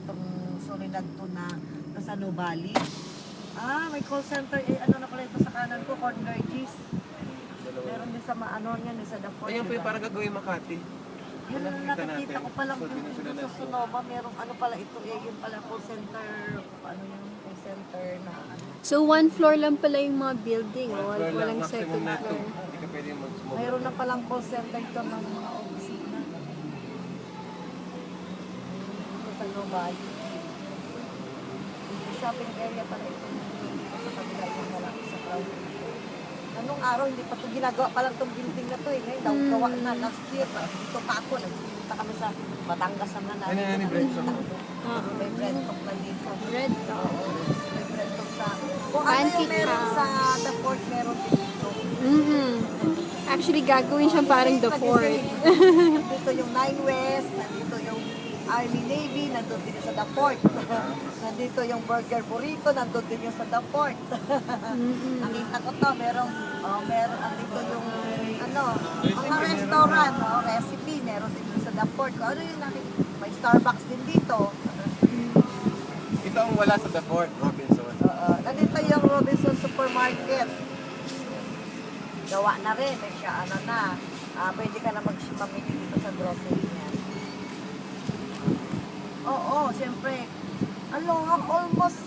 itong Soledad to na sa Nubali. May call center. Ano na pala ito sa kanan ko? Corner G's. Meron din sa maano yan, sa The Fort. Ayun po yung parang gagawin Makati. Yun ang nakikita ko palang yung dito sa Sonoma, merong ano pala ito yun pala call center, ano yung call center na ano. So, one floor lang pala yung mga building, One floor lang, walang maximum second na floor. Hindi ka pwede mag-smoke. Mayroon na palang call center ito ng mga opisina. Dito sa Nubali. Shopping area pala ito. Sa kabila yung malaki sa crowd. Anong araw, hindi pa ito ginagawa pa lang itong building na ito eh. Ngayon, daw gawa na last year. Dito pa ako, nagsipunta kami sa Batangas naman na. Ano yan, bread talk? May bread talk na dito. Red top. May bread talk sa... Kung ano yung Pancake meron house. sa The Fort, meron din dito. Actually, gagawin siyang parang the fort. Nandito yung Nine West, nandito yung Army Navy, nandun din yung sa The Fort. Nandito yung Burger Burrito, nandun din yung sa The Fort. Nakita ko to, meron, nandito yung, mga restaurant, recipe, meron din yung sa The Fort. Kung ano yung nakita, may Starbucks din dito. Ito ang wala sa The Fort, Robinson. Nandito yung Robinson Supermarket. Gawa na rin, may siya, pwede ka na mamili dito sa grocery niya. Oo, siyempre. Almost